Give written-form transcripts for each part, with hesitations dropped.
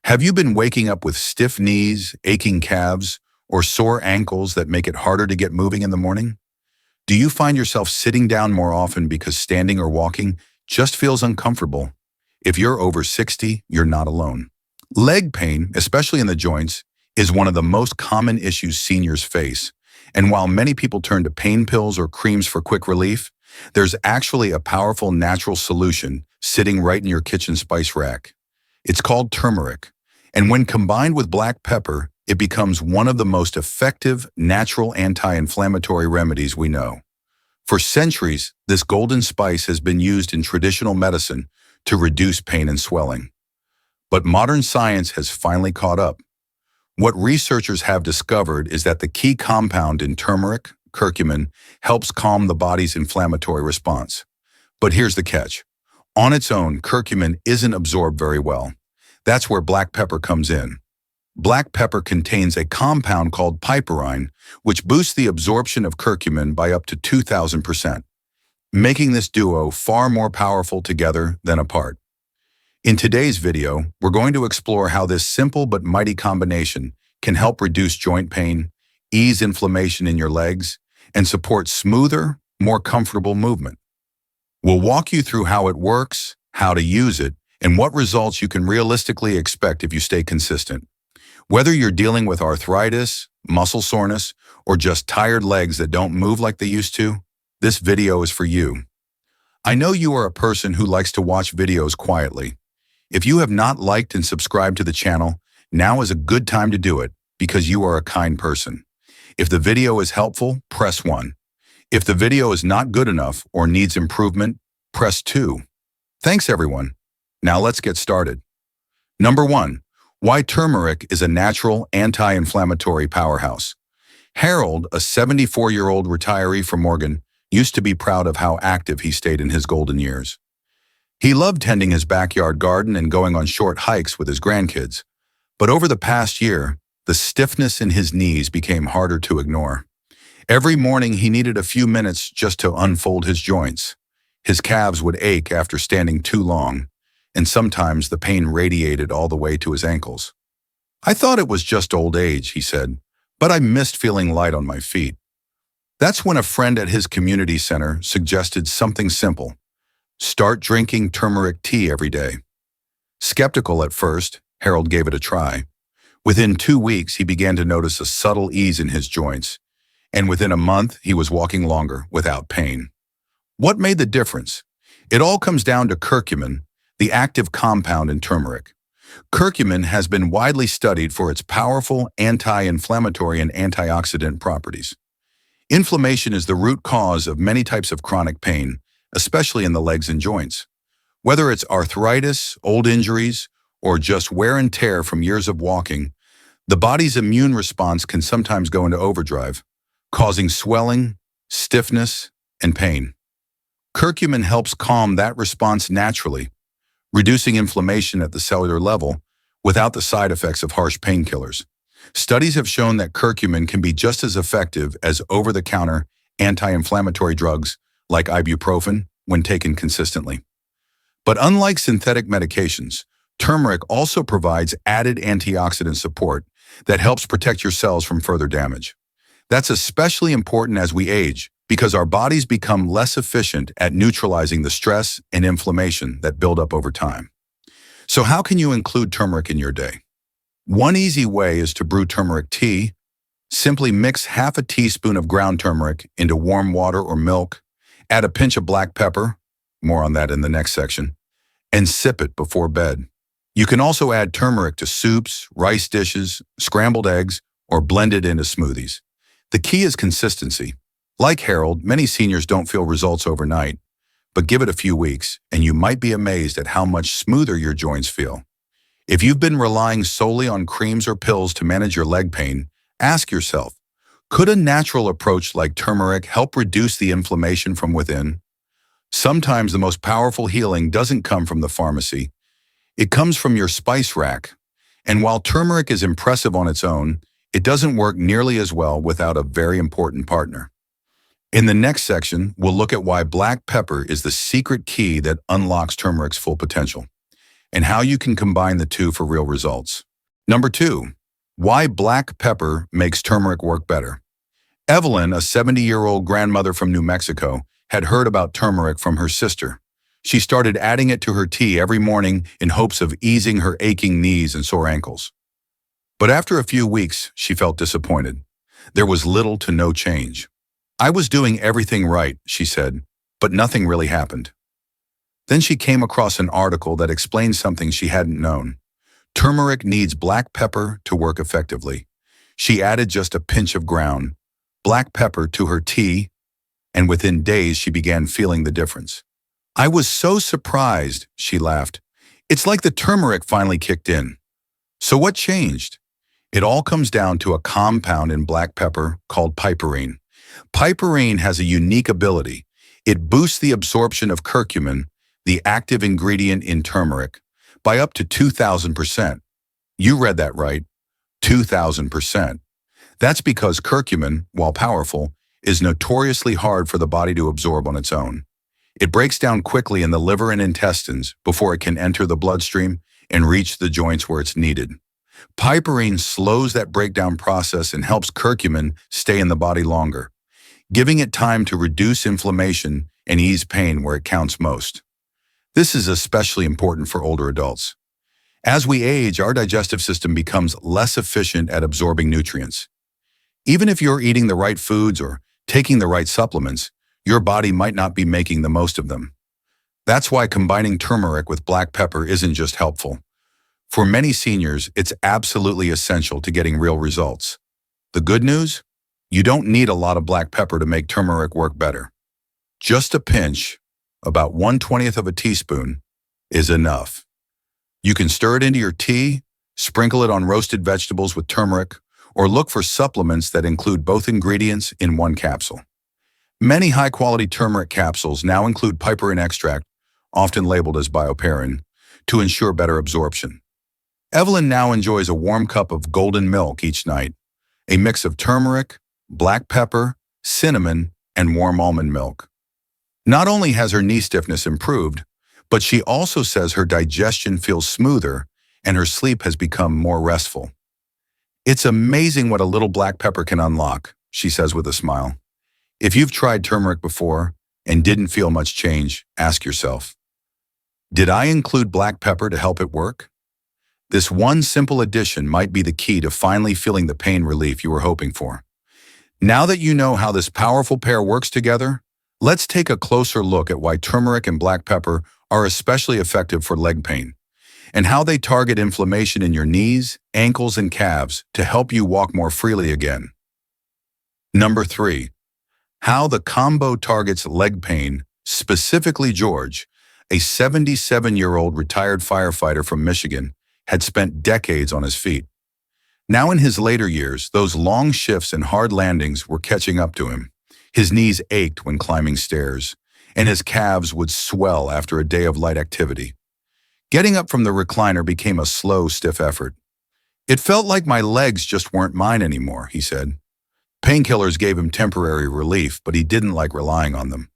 Have you been waking up with stiff knees, aching calves, or sore ankles that make it harder to get moving in the morning? Do you find yourself sitting down more often because standing or walking just feels uncomfortable? If you're over 60, you're not alone. Leg pain, especially in the joints, is one of the most common issues seniors face. And while many people turn to pain pills or creams for quick relief, there's actually a powerful natural solution sitting right in your kitchen spice rack. It's called turmeric, and when combined with black pepper, it becomes one of the most effective natural anti-inflammatory remedies we know. For centuries, this golden spice has been used in traditional medicine to reduce pain and swelling. But modern science has finally caught up. What researchers have discovered is that the key compound in turmeric, curcumin, helps calm the body's inflammatory response. But here's the catch. On its own, curcumin isn't absorbed very well. That's where black pepper comes in. Black pepper contains a compound called piperine, which boosts the absorption of curcumin by up to 2,000%, making this duo far more powerful together than apart. In today's video, we're going to explore how this simple but mighty combination can help reduce joint pain, ease inflammation in your legs, and support smoother, more comfortable movement. We'll walk you through how it works, how to use it, and what results you can realistically expect if you stay consistent. Whether you're dealing with arthritis, muscle soreness, or just tired legs that don't move like they used to, this video is for you. I know you are a person who likes to watch videos quietly. If you have not liked and subscribed to the channel, now is a good time to do it because you are a kind person. If the video is helpful, press 1. If the video is not good enough or needs improvement, press 2. Thanks everyone. Now let's get started. Number 1. Why turmeric is a natural anti-inflammatory powerhouse. Harold, a 74-year-old retiree from Oregon, used to be proud of how active he stayed in his golden years. He loved tending his backyard garden and going on short hikes with his grandkids. But over the past year, the stiffness in his knees became harder to ignore. Every morning he needed a few minutes just to unfold his joints. His calves would ache after standing too long, and sometimes the pain radiated all the way to his ankles. "I thought it was just old age," he said, "but I missed feeling light on my feet." That's when a friend at his community center suggested something simple. Start drinking turmeric tea every day. Skeptical at first, Harold gave it a try. Within 2 weeks, he began to notice a subtle ease in his joints, and within a month, he was walking longer without pain. What made the difference? It all comes down to curcumin, the active compound in turmeric. Curcumin has been widely studied for its powerful anti-inflammatory and antioxidant properties. Inflammation is the root cause of many types of chronic pain, especially in the legs and joints. Whether it's arthritis, old injuries, or just wear and tear from years of walking, the body's immune response can sometimes go into overdrive, causing swelling, stiffness, and pain. Curcumin helps calm that response naturally, reducing inflammation at the cellular level without the side effects of harsh painkillers. Studies have shown that curcumin can be just as effective as over-the-counter anti-inflammatory drugs like ibuprofen when taken consistently. But unlike synthetic medications, turmeric also provides added antioxidant support that helps protect your cells from further damage. That's especially important as we age because our bodies become less efficient at neutralizing the stress and inflammation that build up over time. So how can you include turmeric in your day? One easy way is to brew turmeric tea. Simply mix half a teaspoon of ground turmeric into warm water or milk, add a pinch of black pepper, more on that in the next section, and sip it before bed. You can also add turmeric to soups, rice dishes, scrambled eggs, or blend it into smoothies. The key is consistency. Like Harold, many seniors don't feel results overnight, but give it a few weeks, and you might be amazed at how much smoother your joints feel. If you've been relying solely on creams or pills to manage your leg pain, ask yourself, could a natural approach like turmeric help reduce the inflammation from within? Sometimes the most powerful healing doesn't come from the pharmacy. It comes from your spice rack. And while turmeric is impressive on its own, it doesn't work nearly as well without a very important partner. In the next section, we'll look at why black pepper is the secret key that unlocks turmeric's full potential. and how you can combine the two for real results. Number 2. Why black pepper makes turmeric work better. Evelyn, a 70-year-old grandmother from New Mexico, had heard about turmeric from her sister. She started adding it to her tea every morning in hopes of easing her aching knees and sore ankles. But after a few weeks, she felt disappointed. There was little to no change. "I was doing everything right," she said, "but nothing really happened." Then she came across an article that explained something she hadn't known. Turmeric needs black pepper to work effectively. She added just a pinch of ground black pepper to her tea, and within days she began feeling the difference. "I was so surprised," she laughed. "It's like the turmeric finally kicked in." So what changed? It all comes down to a compound in black pepper called piperine. Piperine has a unique ability. It boosts the absorption of curcumin, the active ingredient in turmeric, by up to 2,000%. You read that right, 2,000%. That's because curcumin, while powerful, is notoriously hard for the body to absorb on its own. It breaks down quickly in the liver and intestines before it can enter the bloodstream and reach the joints where it's needed. Piperine slows that breakdown process and helps curcumin stay in the body longer, giving it time to reduce inflammation and ease pain where it counts most. This is especially important for older adults. As we age, our digestive system becomes less efficient at absorbing nutrients. Even if you're eating the right foods or taking the right supplements, your body might not be making the most of them. That's why combining turmeric with black pepper isn't just helpful. For many seniors, it's absolutely essential to getting real results. The good news? You don't need a lot of black pepper to make turmeric work better. Just a pinch, about 1/20th of a teaspoon, is enough. You can stir it into your tea, sprinkle it on roasted vegetables with turmeric, or look for supplements that include both ingredients in one capsule. Many high-quality turmeric capsules now include piperine extract, often labeled as bioperine, to ensure better absorption. Evelyn now enjoys a warm cup of golden milk each night, a mix of turmeric, black pepper, cinnamon, and warm almond milk. Not only has her knee stiffness improved, but she also says her digestion feels smoother and her sleep has become more restful. "It's amazing what a little black pepper can unlock," she says with a smile. If you've tried turmeric before and didn't feel much change, ask yourself, did I include black pepper to help it work? This one simple addition might be the key to finally feeling the pain relief you were hoping for. Now that you know how this powerful pair works together, let's take a closer look at why turmeric and black pepper are especially effective for leg pain, and how they target inflammation in your knees, ankles, and calves to help you walk more freely again. Number 3. How the combo targets leg pain, specifically George, a 77-year-old retired firefighter from Michigan, had spent decades on his feet. Now in his later years, those long shifts and hard landings were catching up to him. His knees ached when climbing stairs, and his calves would swell after a day of light activity. Getting up from the recliner became a slow, stiff effort. "It felt like my legs just weren't mine anymore," he said. Painkillers gave him temporary relief, but he didn't like relying on them.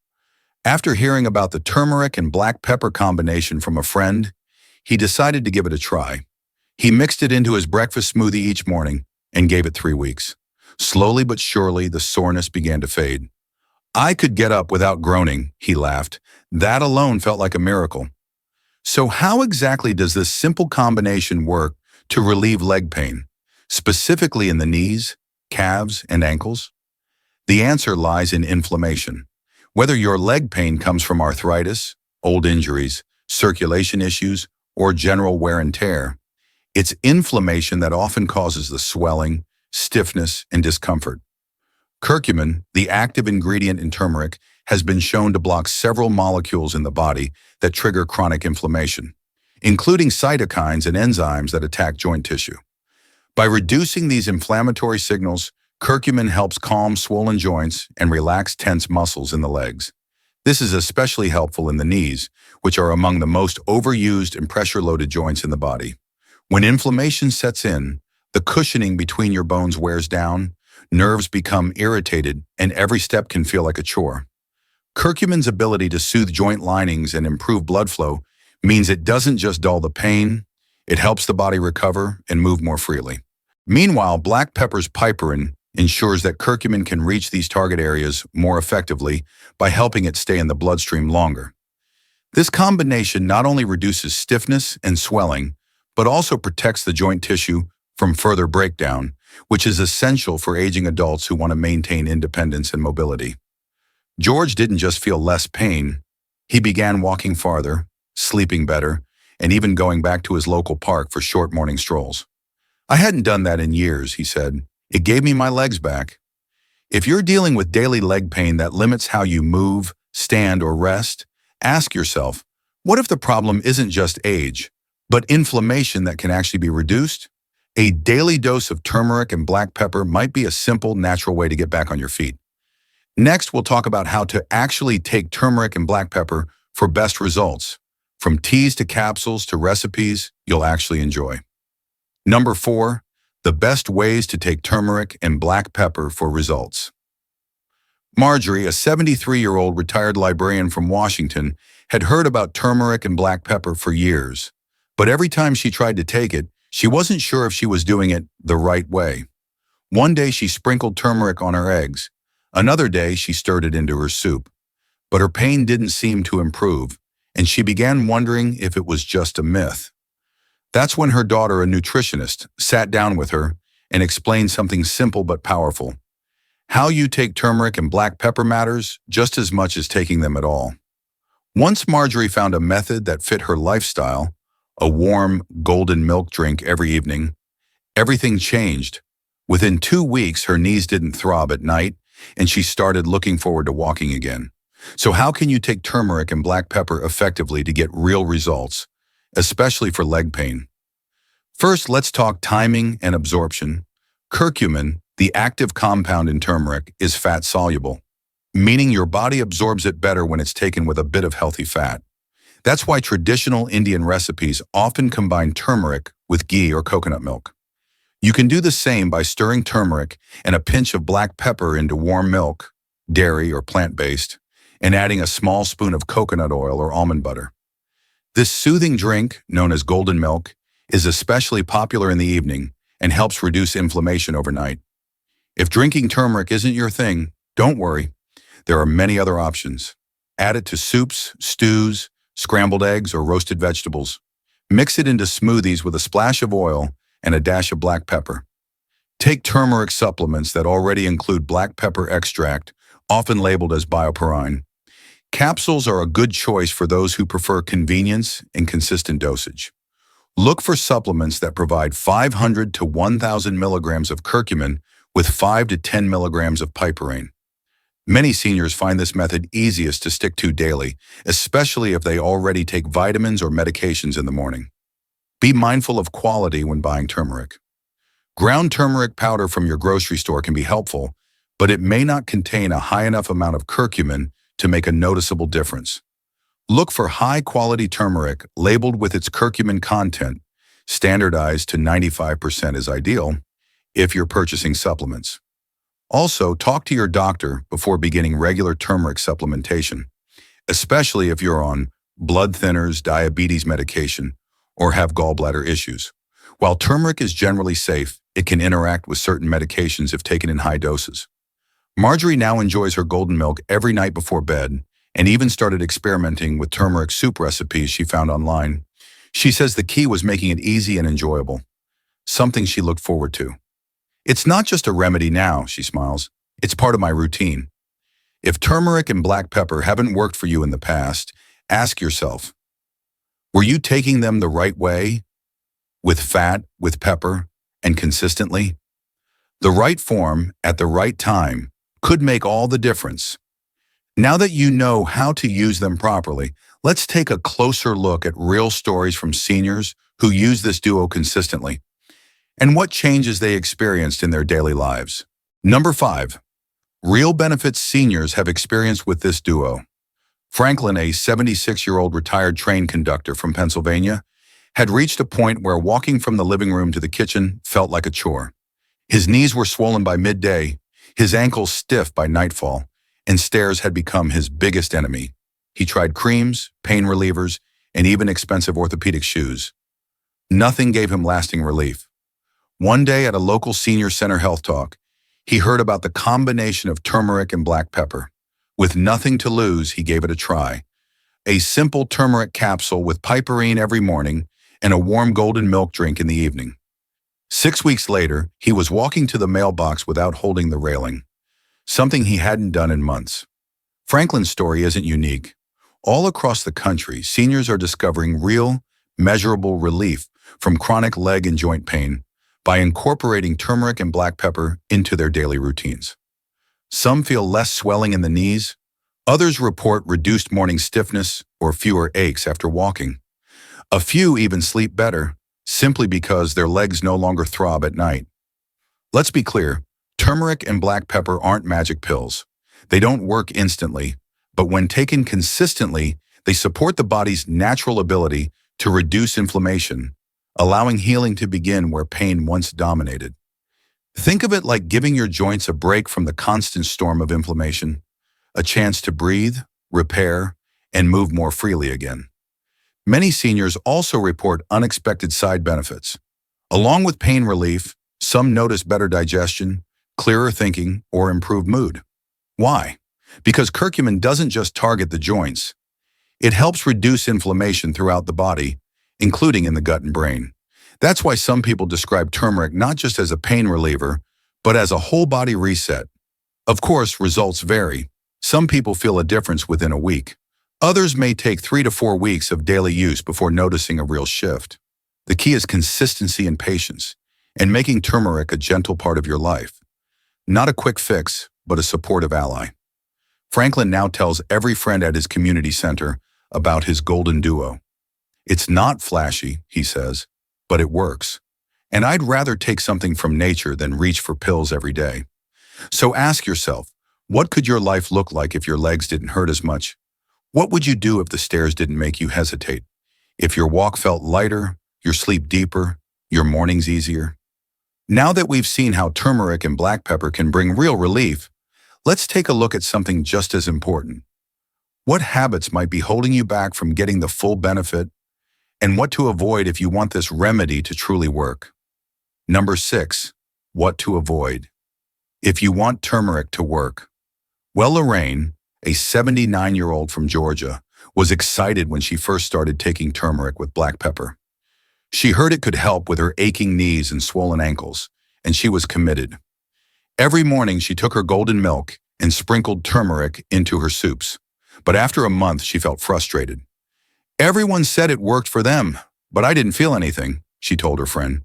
After hearing about the turmeric and black pepper combination from a friend, he decided to give it a try. He mixed it into his breakfast smoothie each morning and gave it 3 weeks. Slowly but surely, the soreness began to fade. "I could get up without groaning," he laughed. "That alone felt like a miracle." So how exactly does this simple combination work to relieve leg pain, specifically in the knees, calves, and ankles? The answer lies in inflammation. Whether your leg pain comes from arthritis, old injuries, circulation issues, or general wear and tear, it's inflammation that often causes the swelling, stiffness, and discomfort. Curcumin, the active ingredient in turmeric, has been shown to block several molecules in the body that trigger chronic inflammation, including cytokines and enzymes that attack joint tissue. By reducing these inflammatory signals, curcumin helps calm swollen joints and relax tense muscles in the legs. This is especially helpful in the knees, which are among the most overused and pressure-loaded joints in the body. When inflammation sets in, the cushioning between your bones wears down, nerves become irritated, and every step can feel like a chore. Curcumin's ability to soothe joint linings and improve blood flow means it doesn't just dull the pain, it helps the body recover and move more freely. Meanwhile, black pepper's piperin ensures that curcumin can reach these target areas more effectively by helping it stay in the bloodstream longer. This combination not only reduces stiffness and swelling, but also protects the joint tissue from further breakdown, which is essential for aging adults who want to maintain independence and mobility. George didn't just feel less pain, he began walking farther, sleeping better, and even going back to his local park for short morning strolls. I hadn't done that in years, he said. It gave me my legs back. If you're dealing with daily leg pain that limits how you move, stand, or rest, ask yourself, what if the problem isn't just age, but inflammation that can actually be reduced? A daily dose of turmeric and black pepper might be a simple, natural way to get back on your feet. Next, we'll talk about how to actually take turmeric and black pepper for best results. From teas to capsules to recipes you'll actually enjoy. Number 4, the best ways to take turmeric and black pepper for results. Marjorie, a 73-year-old retired librarian from Washington, had heard about turmeric and black pepper for years. But every time she tried to take it, she wasn't sure if she was doing it the right way. One day she sprinkled turmeric on her eggs. Another day she stirred it into her soup. But her pain didn't seem to improve, and she began wondering if it was just a myth. That's when her daughter, a nutritionist, sat down with her and explained something simple but powerful. How you take turmeric and black pepper matters just as much as taking them at all. Once Marjorie found a method that fit her lifestyle, a warm, golden milk drink every evening, everything changed. Within 2 weeks, her knees didn't throb at night, and she started looking forward to walking again. So how can you take turmeric and black pepper effectively to get real results, especially for leg pain? First, let's talk timing and absorption. Curcumin, the active compound in turmeric, is fat-soluble, meaning your body absorbs it better when it's taken with a bit of healthy fat. That's why traditional Indian recipes often combine turmeric with ghee or coconut milk. You can do the same by stirring turmeric and a pinch of black pepper into warm milk, dairy or plant-based, and adding a small spoon of coconut oil or almond butter. This soothing drink, known as golden milk, is especially popular in the evening and helps reduce inflammation overnight. If drinking turmeric isn't your thing, don't worry. There are many other options. Add it to soups, stews, scrambled eggs, or roasted vegetables. Mix it into smoothies with a splash of oil and a dash of black pepper. Take turmeric supplements that already include black pepper extract, often labeled as bioperine. Capsules are a good choice for those who prefer convenience and consistent dosage. Look for supplements that provide 500 to 1,000 milligrams of curcumin with 5 to 10 milligrams of piperine. Many seniors find this method easiest to stick to daily, especially if they already take vitamins or medications in the morning. Be mindful of quality when buying turmeric. Ground turmeric powder from your grocery store can be helpful, but it may not contain a high enough amount of curcumin to make a noticeable difference. Look for high-quality turmeric labeled with its curcumin content. Standardized to 95% is ideal if you're purchasing supplements. Also, talk to your doctor before beginning regular turmeric supplementation, especially if you're on blood thinners, diabetes medication, or have gallbladder issues. While turmeric is generally safe, it can interact with certain medications if taken in high doses. Marjorie now enjoys her golden milk every night before bed and even started experimenting with turmeric soup recipes she found online. She says the key was making it easy and enjoyable, something she looked forward to. It's not just a remedy now, she smiles. It's part of my routine. If turmeric and black pepper haven't worked for you in the past, ask yourself, were you taking them the right way? With fat, with pepper, and consistently? The right form, at the right time, could make all the difference. Now that you know how to use them properly, let's take a closer look at real stories from seniors who use this duo consistently and what changes they experienced in their daily lives. Number 5. Real benefits seniors have experienced with this duo. Franklin, a 76-year-old retired train conductor from Pennsylvania, had reached a point where walking from the living room to the kitchen felt like a chore. His knees were swollen by midday, his ankles stiff by nightfall, and stairs had become his biggest enemy. He tried creams, pain relievers, and even expensive orthopedic shoes. Nothing gave him lasting relief. One day at a local senior center health talk, he heard about the combination of turmeric and black pepper. With nothing to lose, he gave it a try. A simple turmeric capsule with piperine every morning and a warm golden milk drink in the evening. 6 weeks later, he was walking to the mailbox without holding the railing, something he hadn't done in months. Franklin's story isn't unique. All across the country, seniors are discovering real, measurable relief from chronic leg and joint pain by incorporating turmeric and black pepper into their daily routines. Some feel less swelling in the knees. Others report reduced morning stiffness or fewer aches after walking. A few even sleep better, simply because their legs no longer throb at night. Let's be clear, turmeric and black pepper aren't magic pills. They don't work instantly, but when taken consistently, they support the body's natural ability to reduce inflammation, allowing healing to begin where pain once dominated. Think of it like giving your joints a break from the constant storm of inflammation, a chance to breathe, repair, and move more freely again. Many seniors also report unexpected side benefits. Along with pain relief, some notice better digestion, clearer thinking, or improved mood. Why? Because curcumin doesn't just target the joints. It helps reduce inflammation throughout the body, including in the gut and brain. That's why some people describe turmeric not just as a pain reliever, but as a whole body reset. Of course, results vary. Some people feel a difference within a week. Others may take 3 to 4 weeks of daily use before noticing a real shift. The key is consistency and patience, and making turmeric a gentle part of your life. Not a quick fix, but a supportive ally. Franklin now tells every friend at his community center about his golden duo. It's not flashy, he says, but it works. And I'd rather take something from nature than reach for pills every day. So ask yourself, what could your life look like if your legs didn't hurt as much? What would you do if the stairs didn't make you hesitate? If your walk felt lighter, your sleep deeper, your mornings easier? Now that we've seen how turmeric and black pepper can bring real relief, let's take a look at something just as important. What habits might be holding you back from getting the full benefit, and what to avoid if you want this remedy to truly work? Number 6, what to avoid. If you want turmeric to work. Well, Lorraine, a 79-year-old from Georgia, was excited when she first started taking turmeric with black pepper. She heard it could help with her aching knees and swollen ankles, and she was committed. Every morning she took her golden milk and sprinkled turmeric into her soups. But after a month, she felt frustrated. Everyone said it worked for them, but I didn't feel anything, she told her friend.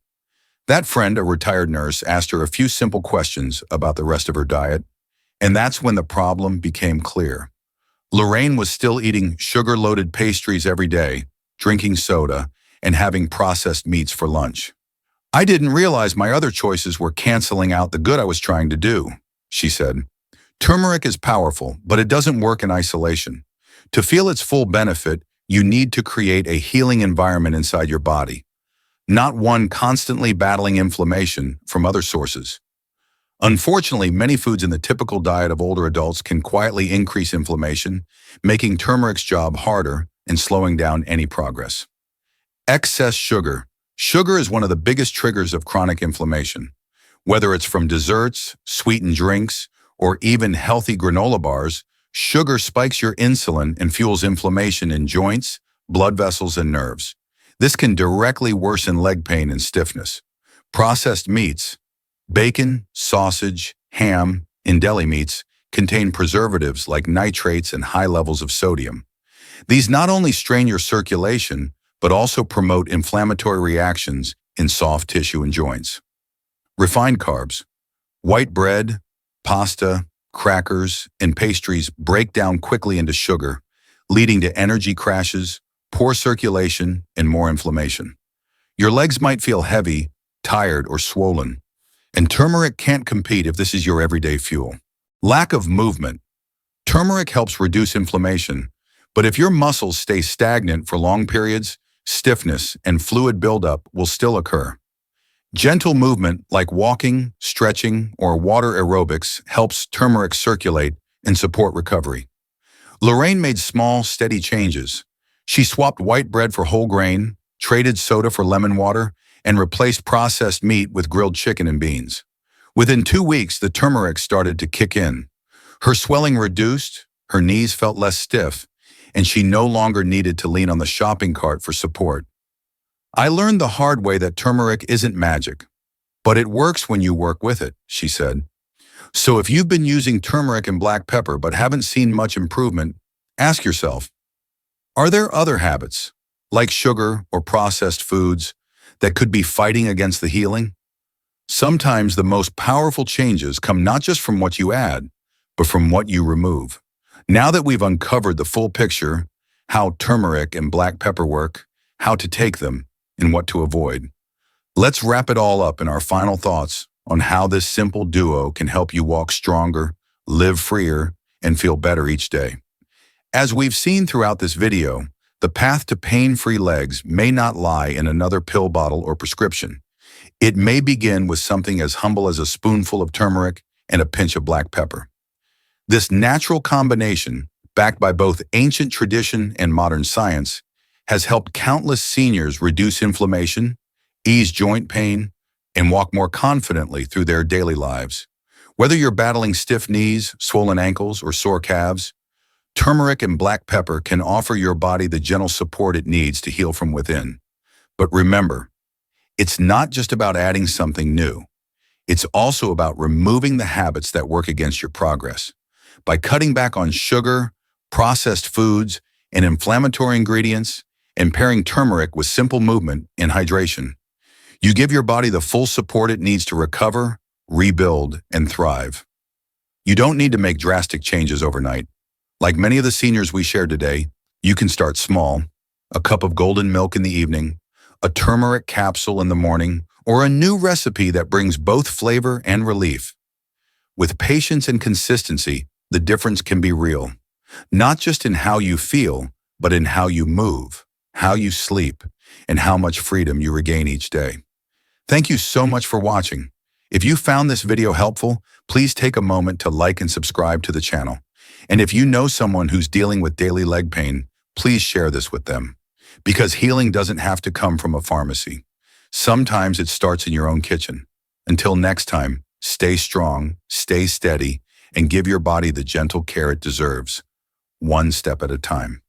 That friend, a retired nurse, asked her a few simple questions about the rest of her diet, and that's when the problem became clear. Lorraine was still eating sugar-loaded pastries every day, drinking soda, and having processed meats for lunch. I didn't realize my other choices were canceling out the good I was trying to do, she said. Turmeric is powerful, but it doesn't work in isolation. To feel its full benefit, you need to create a healing environment inside your body, not one constantly battling inflammation from other sources. Unfortunately, many foods in the typical diet of older adults can quietly increase inflammation, making turmeric's job harder and slowing down any progress. Excess sugar. Sugar is one of the biggest triggers of chronic inflammation. Whether it's from desserts, sweetened drinks, or even healthy granola bars, sugar spikes your insulin and fuels inflammation in joints, blood vessels, and nerves. This can directly worsen leg pain and stiffness. Processed meats, bacon, sausage, ham, and deli meats contain preservatives like nitrates and high levels of sodium. These not only strain your circulation, but also promote inflammatory reactions in soft tissue and joints. Refined carbs. White bread, pasta, crackers, and pastries break down quickly into sugar, leading to energy crashes, poor circulation, and more inflammation. Your legs might feel heavy, tired, or swollen, and turmeric can't compete if this is your everyday fuel. Lack of movement. Turmeric helps reduce inflammation, but if your muscles stay stagnant for long periods, stiffness and fluid buildup will still occur. Gentle movement like walking, stretching, or water aerobics helps turmeric circulate and support recovery. Lorraine made small, steady changes. She swapped white bread for whole grain, traded soda for lemon water, and replaced processed meat with grilled chicken and beans. Within 2 weeks, the turmeric started to kick in. Her swelling reduced, her knees felt less stiff, and she no longer needed to lean on the shopping cart for support. I learned the hard way that turmeric isn't magic, but it works when you work with it, she said. So if you've been using turmeric and black pepper but haven't seen much improvement, ask yourself, are there other habits, like sugar or processed foods, that could be fighting against the healing? Sometimes the most powerful changes come not just from what you add, but from what you remove. Now that we've uncovered the full picture, how turmeric and black pepper work, how to take them, and what to avoid, let's wrap it all up in our final thoughts on how this simple duo can help you walk stronger, live freer, and feel better each day. As we've seen throughout this video, the path to pain-free legs may not lie in another pill bottle or prescription. It may begin with something as humble as a spoonful of turmeric and a pinch of black pepper. This natural combination, backed by both ancient tradition and modern science, has helped countless seniors reduce inflammation, ease joint pain, and walk more confidently through their daily lives. Whether you're battling stiff knees, swollen ankles, or sore calves, turmeric and black pepper can offer your body the gentle support it needs to heal from within. But remember, it's not just about adding something new. It's also about removing the habits that work against your progress. By cutting back on sugar, processed foods, and inflammatory ingredients, and pairing turmeric with simple movement and hydration, you give your body the full support it needs to recover, rebuild, and thrive. You don't need to make drastic changes overnight. Like many of the seniors we shared today, you can start small: a cup of golden milk in the evening, a turmeric capsule in the morning, or a new recipe that brings both flavor and relief. With patience and consistency, the difference can be real. Not just in how you feel, but in how you move, how you sleep, and how much freedom you regain each day. Thank you so much for watching. If you found this video helpful, please take a moment to like and subscribe to the channel. And if you know someone who's dealing with daily leg pain, please share this with them. Because healing doesn't have to come from a pharmacy. Sometimes it starts in your own kitchen. Until next time, stay strong, stay steady, and give your body the gentle care it deserves, one step at a time.